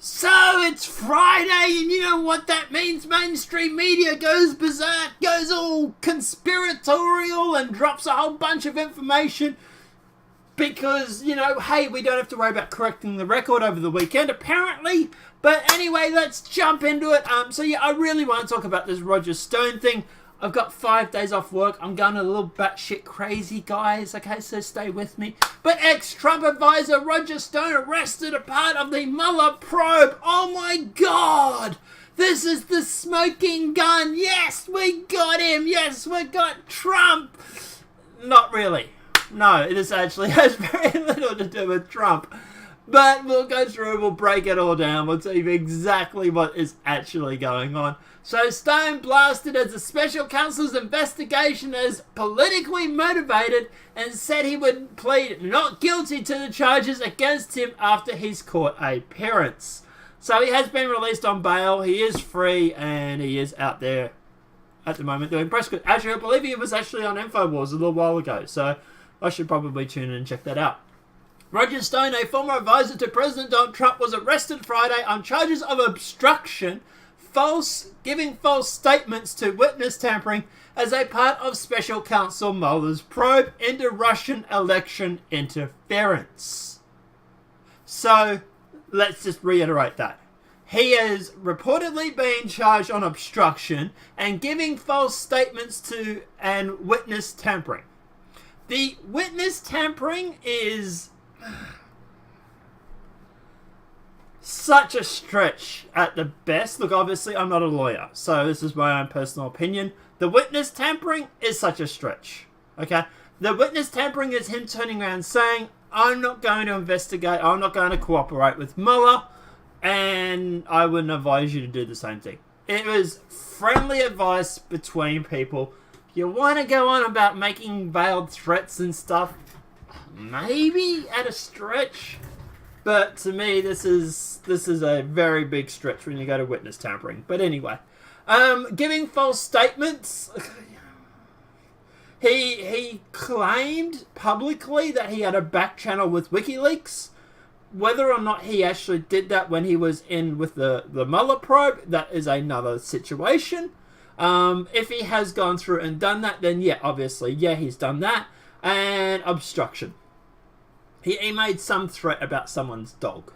So it's Friday, and you know what that means? Mainstream media goes berserk, goes all conspiratorial, and drops a whole bunch of information because, you know, hey, we don't have to worry about correcting the record over the weekend, apparently. But anyway, let's jump into it. So yeah, I really want to talk about this Roger Stone thing. I've got 5 days off work. I'm going a little batshit crazy, guys. Okay, so stay with me. But ex-Trump advisor Roger Stone arrested a part of the Mueller probe. Oh my God! This is the smoking gun. Yes, we got him. Yes, we got Trump. Not really. No, it actually has very little to do with Trump. But we'll go through, we'll break it all down, we'll tell you exactly what is actually going on. So Stone blasted as the special counsel's investigation as politically motivated and said he would plead not guilty to the charges against him after his court appearance. So he has been released on bail, he is free, and he is out there at the moment doing press. Actually, I believe he was actually on InfoWars a little while ago, so I should probably tune in and check that out. Roger Stone, a former advisor to President Donald Trump, was arrested Friday on charges of obstruction, giving false statements to witness tampering as a part of special counsel Mueller's probe into Russian election interference. So, let's just reiterate that. He is reportedly being charged on obstruction and giving false statements to and witness tampering. The witness tampering is such a stretch at the best. Look, obviously I'm not a lawyer, so this is my own personal opinion. The witness tampering is such a stretch. Okay? The witness tampering is him turning around saying, I'm not going to investigate, I'm not going to cooperate with Mueller, and I wouldn't advise you to do the same thing. It was friendly advice between people. You want to go on about making veiled threats and stuff? Maybe at a stretch, but to me this is a very big stretch when you go to witness tampering. But anyway, giving false statements. He claimed publicly that he had a back channel with WikiLeaks. Whether or not he actually did that when he was in with the Mueller probe, that is another situation. If he has gone through and done that, then yeah, obviously, yeah, he's done that. And obstruction. He made some threat about someone's dog.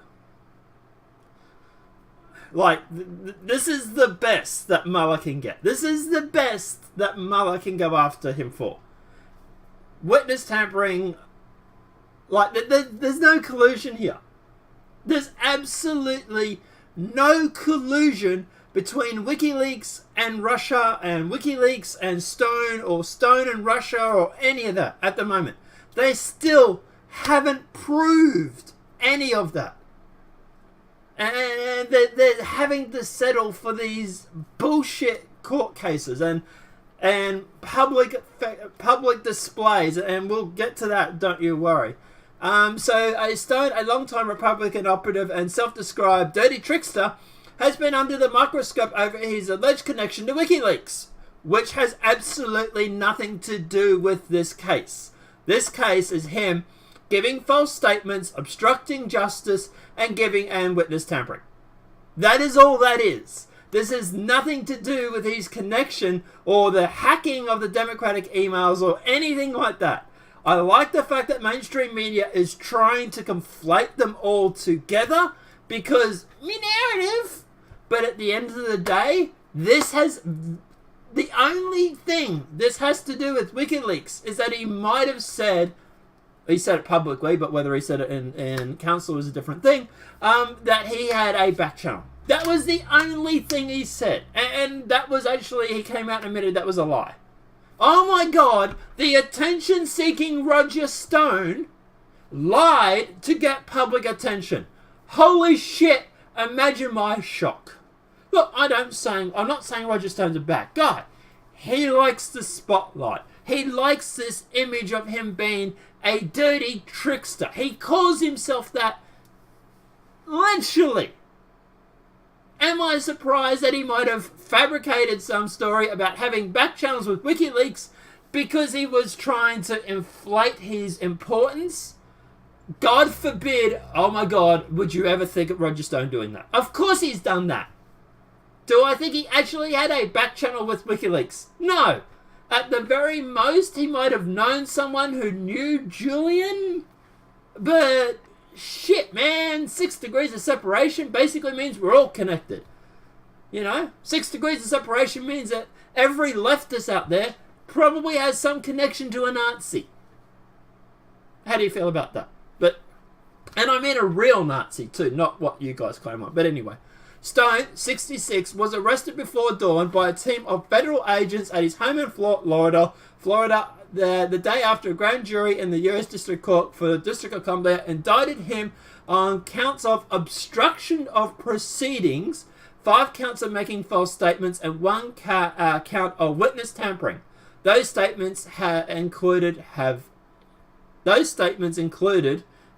Like, this is the best that Mueller can get. This is the best that Mueller can go after him for. Witness tampering. Like, there's no collusion here. There's absolutely no collusion between WikiLeaks and Russia and WikiLeaks and Stone or Stone and Russia or any of that at the moment. They still haven't proved any of that. And they're having to settle for these bullshit court cases and public displays, and we'll get to that, don't you worry. So Stone, a longtime Republican operative and self-described dirty trickster, has been under the microscope over his alleged connection to WikiLeaks, which has absolutely nothing to do with this case. This case is him giving false statements, obstructing justice, and witness tampering. That is all that is. This has nothing to do with his connection or the hacking of the Democratic emails or anything like that. I like the fact that mainstream media is trying to conflate them all together because narrative. But at the end of the day, the only thing this has to do with WikiLeaks is that he might have said, he said it publicly, but whether he said it in council is a different thing, that he had a back channel. That was the only thing he said. And that was actually, he came out and admitted that was a lie. Oh my God, the attention-seeking Roger Stone lied to get public attention. Holy shit, imagine my shock. Look, I'm not saying Roger Stone's a bad guy. He likes the spotlight. He likes this image of him being a dirty trickster. He calls himself that literally. Am I surprised that he might have fabricated some story about having back channels with WikiLeaks because he was trying to inflate his importance? God forbid, oh my God, would you ever think of Roger Stone doing that? Of course he's done that. Do I think he actually had a back channel with WikiLeaks? No. At the very most, he might have known someone who knew Julian. But shit, man, 6 degrees of separation basically means we're all connected. 6 degrees of separation means that every leftist out there probably has some connection to a Nazi. How do you feel about that? And I mean a real Nazi too, not what you guys claim on. But anyway, Stone, 66, was arrested before dawn by a team of federal agents at his home in Florida, the day after a grand jury in the U.S. District Court for the District of Columbia indicted him on counts of obstruction of proceedings, 5 counts of making false statements, and 1 count of witness tampering. Those statements included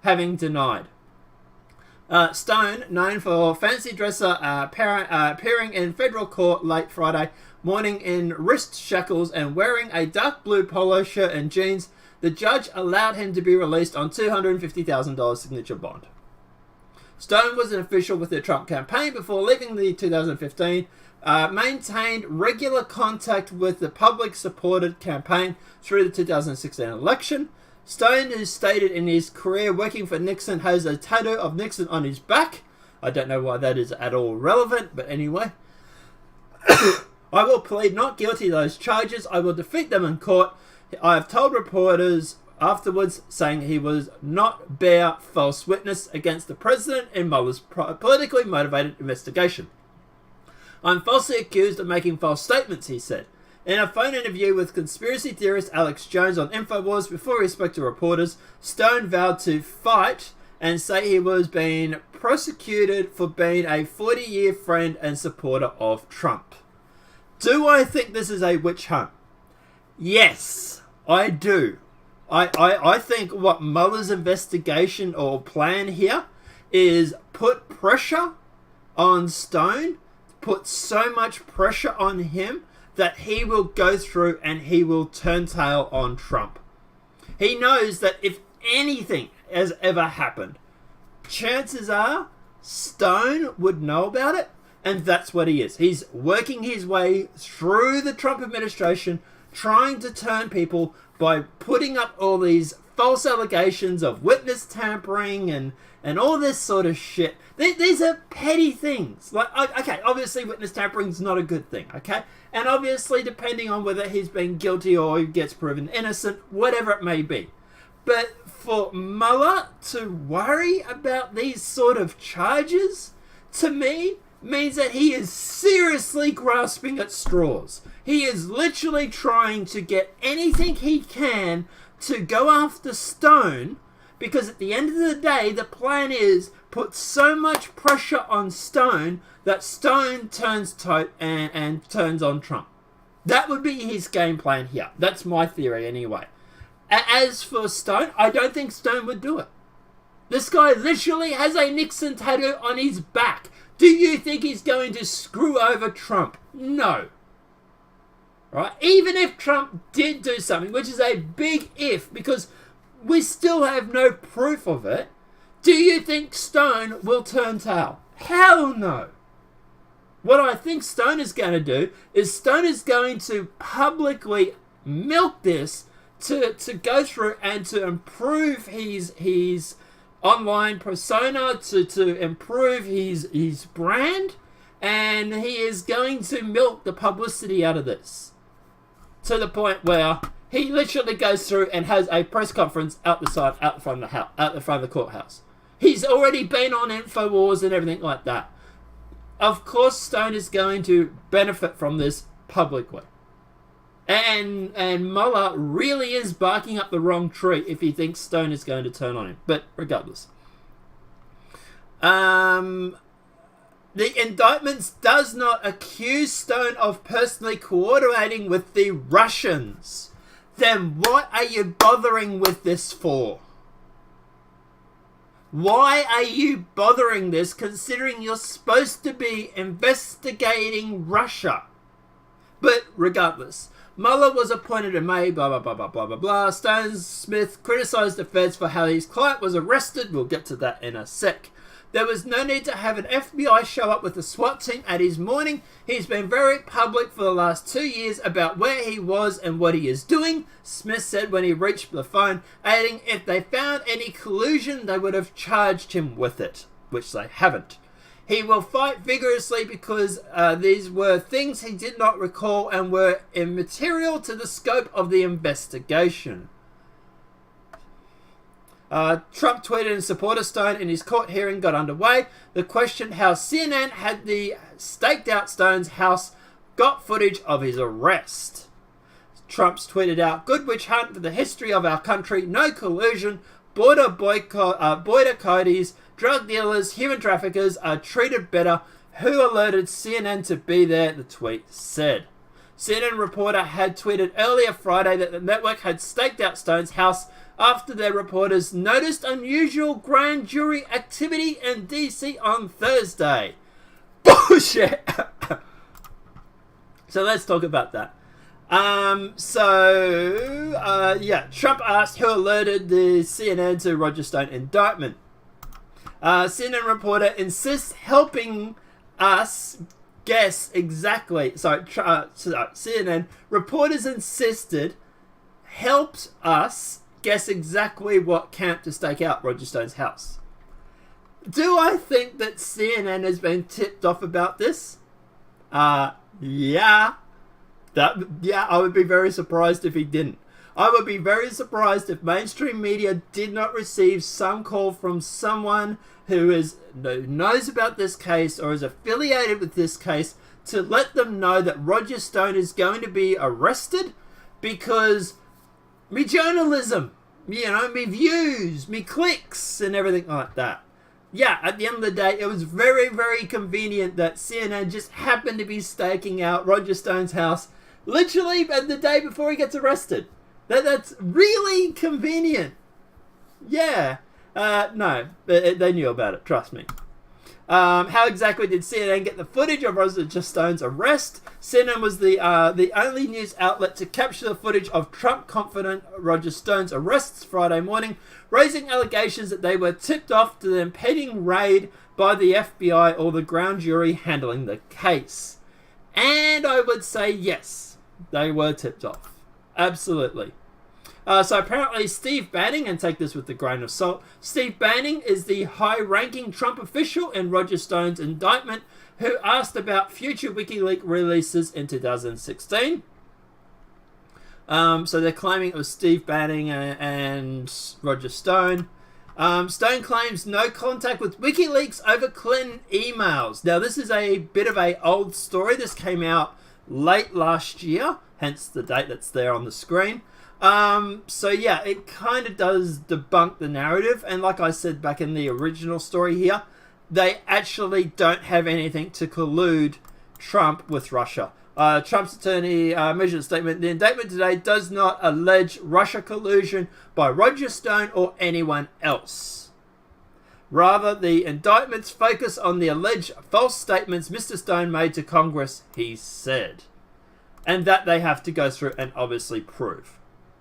having denied. Stone, known for fancy dresser, appearing in federal court late Friday morning in wrist shackles and wearing a dark blue polo shirt and jeans, the judge allowed him to be released on $250,000 signature bond. Stone was an official with the Trump campaign before leaving the 2015, maintained regular contact with the public-supported campaign through the 2016 election. Stone, who stated in his career working for Nixon, has a tattoo of Nixon on his back. I don't know why that is at all relevant, but anyway. I will plead not guilty to those charges. I will defeat them in court. I have told reporters afterwards, saying he was not bear false witness against the president in Mueller's politically motivated investigation. I'm falsely accused of making false statements, he said. In a phone interview with conspiracy theorist Alex Jones on InfoWars before he spoke to reporters, Stone vowed to fight and say he was being prosecuted for being a 40-year friend and supporter of Trump. Do I think this is a witch hunt? Yes, I do. I think what Mueller's investigation or plan here is put pressure on Stone, put so much pressure on him that he will go through and he will turn tail on Trump. He knows that if anything has ever happened, chances are Stone would know about it, and that's what he is. He's working his way through the Trump administration, trying to turn people by putting up all these false allegations of witness tampering and all this sort of shit. These are petty things. Like, okay, obviously witness tampering is not a good thing, okay? And obviously, depending on whether he's been guilty or he gets proven innocent, whatever it may be. But for Mueller to worry about these sort of charges, to me, means that he is seriously grasping at straws. He is literally trying to get anything he can to go after Stone, because at the end of the day, the plan is put so much pressure on Stone that Stone turns tote and turns on Trump. That would be his game plan here. That's my theory anyway. As for Stone, I don't think Stone would do it. This guy literally has a Nixon tattoo on his back. Do you think he's going to screw over Trump? No. Right? Even if Trump did do something, which is a big if, because we still have no proof of it, do you think Stone will turn tail? Hell no. What I think Stone is going to do is Stone is going to publicly milk this to go through and to improve his online persona, to improve his brand, and he is going to milk the publicity out of this to the point where he literally goes through and has a press conference out the front of the courthouse. He's already been on InfoWars and everything like that. Of course, Stone is going to benefit from this publicly. And Mueller really is barking up the wrong tree if he thinks Stone is going to turn on him. But regardless. The indictments does not accuse Stone of personally coordinating with the Russians. Then what are you bothering with this for? Why are you bothering this considering you're supposed to be investigating Russia? But regardless, Mueller was appointed in May, blah, blah, blah, blah, blah, blah, blah. Smith criticised the feds for how his client was arrested. We'll get to that in a sec. There was no need to have an FBI show up with a SWAT team at his morning. He's been very public for the last 2 years about where he was and what he is doing, Smith said when he reached the phone, adding if they found any collusion, they would have charged him with it, which they haven't. He will fight vigorously because these were things he did not recall and were immaterial to the scope of the investigation. Trump tweeted in support of Stone and his court hearing got underway. The question how CNN had the staked out Stone's house got footage of his arrest. Trump's tweeted out, good witch hunt for the history of our country, no collusion, border boycottees, drug dealers, human traffickers are treated better. Who alerted CNN to be there, the tweet said. CNN reporter had tweeted earlier Friday that the network had staked out Stone's house after their reporters noticed unusual grand jury activity in DC on Thursday. Bullshit! So let's talk about that. Trump asked who alerted the CNN to Roger Stone indictment. CNN reporter insists helping us guess exactly. CNN reporters insisted helped us guess exactly what camp to stake out Roger Stone's house. Do I think that CNN has been tipped off about this? Yeah. I would be very surprised if he didn't. I would be very surprised if mainstream media did not receive some call from someone who knows about this case or is affiliated with this case to let them know that Roger Stone is going to be arrested because me journalism, me views, me clicks and everything like that. Yeah, at the end of the day, it was very, very convenient that CNN just happened to be staking out Roger Stone's house literally the day before he gets arrested. That's really convenient. Yeah. No, they knew about it, trust me. How exactly did CNN get the footage of Roger Stone's arrest? CNN was the only news outlet to capture the footage of Trump-confident Roger Stone's arrests Friday morning, raising allegations that they were tipped off to the impending raid by the FBI or the grand jury handling the case. And I would say yes, they were tipped off. Absolutely. So apparently Steve Banning, and take this with a grain of salt, Steve Banning is the high-ranking Trump official in Roger Stone's indictment who asked about future WikiLeaks releases in 2016. So they're claiming it was Steve Banning and Roger Stone. Stone claims no contact with WikiLeaks over Clinton emails. Now this is a bit of an old story. This came out late last year, hence the date that's there on the screen. It kind of does debunk the narrative, and like I said back in the original story here, they actually don't have anything to collude Trump with Russia. Trump's attorney measured a statement. The indictment today does not allege Russia collusion by Roger Stone or anyone else. Rather, the indictments focus on the alleged false statements Mr. Stone made to Congress, he said. And that they have to go through and obviously prove.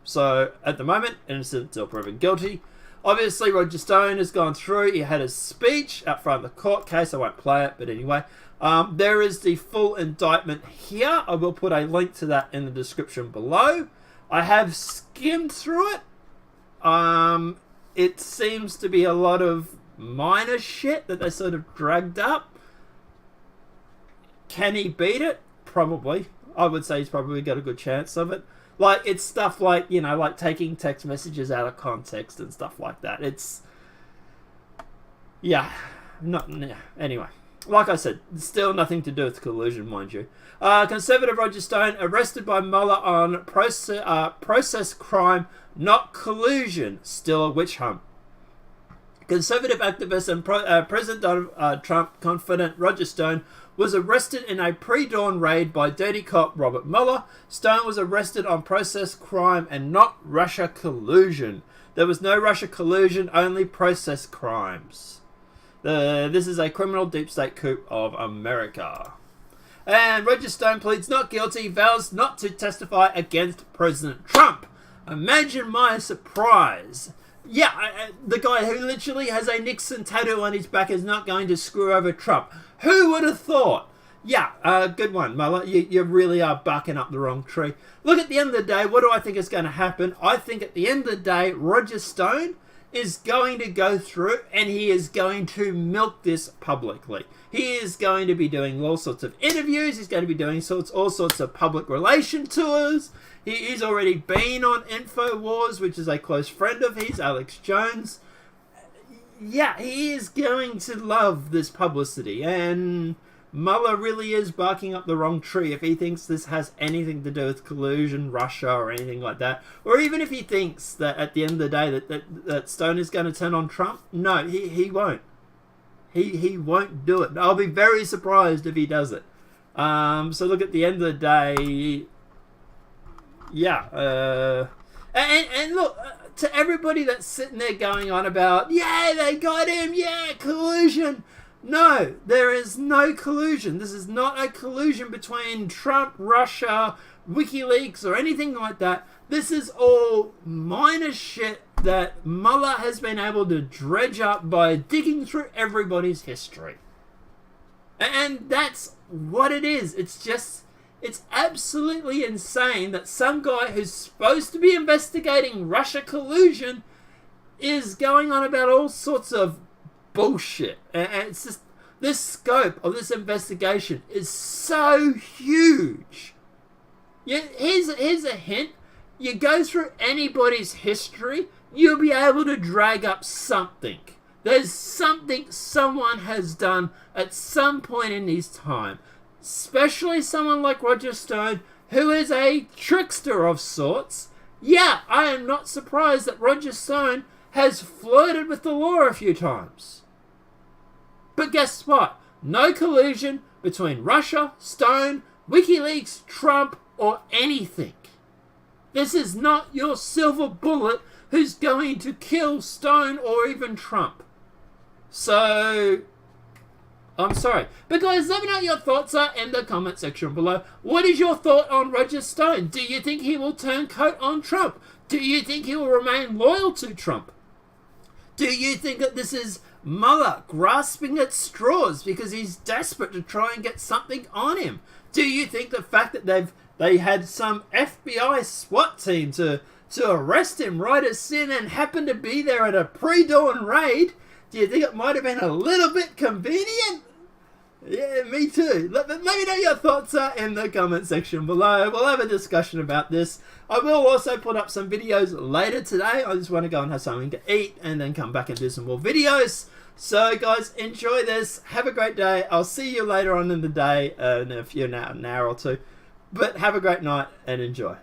So, at the moment, innocent until proven guilty. Obviously, Roger Stone has gone through. He had his speech out front of the court case. I won't play it, but anyway. There is the full indictment here. I will put a link to that in the description below. I have skimmed through it. It seems to be a lot of minor shit that they sort of dragged up. Can he beat it? Probably. I would say he's probably got a good chance of it. Like, it's stuff like, like taking text messages out of context and stuff like that. It's, anyway. Like I said, still nothing to do with collusion, mind you. Conservative Roger Stone arrested by Mueller on process crime, not collusion. Still a witch hunt. Conservative activist and President Trump confidant Roger Stone was arrested in a pre-dawn raid by dirty cop Robert Mueller. Stone was arrested on process crime and not Russia collusion. There was no Russia collusion, only process crimes. This is a criminal deep state coup of America. And Roger Stone pleads not guilty, vows not to testify against President Trump. Imagine my surprise. Yeah, the guy who literally has a Nixon tattoo on his back is not going to screw over Trump. Who would have thought? Yeah, good one, Muller. You really are barking up the wrong tree. Look, at the end of the day, what do I think is going to happen? I think at the end of the day, Roger Stone is going to go through and he is going to milk this publicly. He is going to be doing all sorts of interviews. He's going to be doing all sorts of public relation tours. He's already been on InfoWars, which is a close friend of his, Alex Jones. Yeah, he is going to love this publicity, and Mueller really is barking up the wrong tree if he thinks this has anything to do with collusion, Russia, or anything like that. Or even if he thinks that at the end of the day that Stone is going to turn on Trump. No, he won't. He won't do it. I'll be very surprised if he does it. So look, at the end of the day, yeah. And look, to everybody that's sitting there going on about, yeah, they got him, yeah, collusion. No, there is no collusion. This is not a collusion between Trump, Russia, WikiLeaks, or anything like that. This is all minor shit that Mueller has been able to dredge up by digging through everybody's history. And that's what it is. It's absolutely insane that some guy who's supposed to be investigating Russia collusion is going on about all sorts of bullshit. And it's just, this scope of this investigation is so huge. Yeah, here's a hint. You go through anybody's history, you'll be able to drag up something. There's something someone has done at some point in his time. Especially someone like Roger Stone, who is a trickster of sorts. Yeah, I am not surprised that Roger Stone has flirted with the law a few times. But guess what? No collusion between Russia, Stone, WikiLeaks, Trump, or anything. This is not your silver bullet who's going to kill Stone or even Trump. So, I'm sorry. But guys, let me know what your thoughts are in the comment section below. What is your thought on Roger Stone? Do you think he will turn coat on Trump? Do you think he will remain loyal to Trump? Do you think that this is Mueller grasping at straws because he's desperate to try and get something on him? Do you think the fact that they had some FBI SWAT team to arrest him right as sin and happened to be there at a pre-dawn raid, do you think it might have been a little bit convenient? Yeah, me too. Let me know your thoughts in the comment section below. We'll have a discussion about this. I will also put up some videos later today. I just want to go and have something to eat and then come back and do some more videos. So guys, enjoy this. Have a great day. I'll see you later on in the day in an hour or two. But have a great night and enjoy.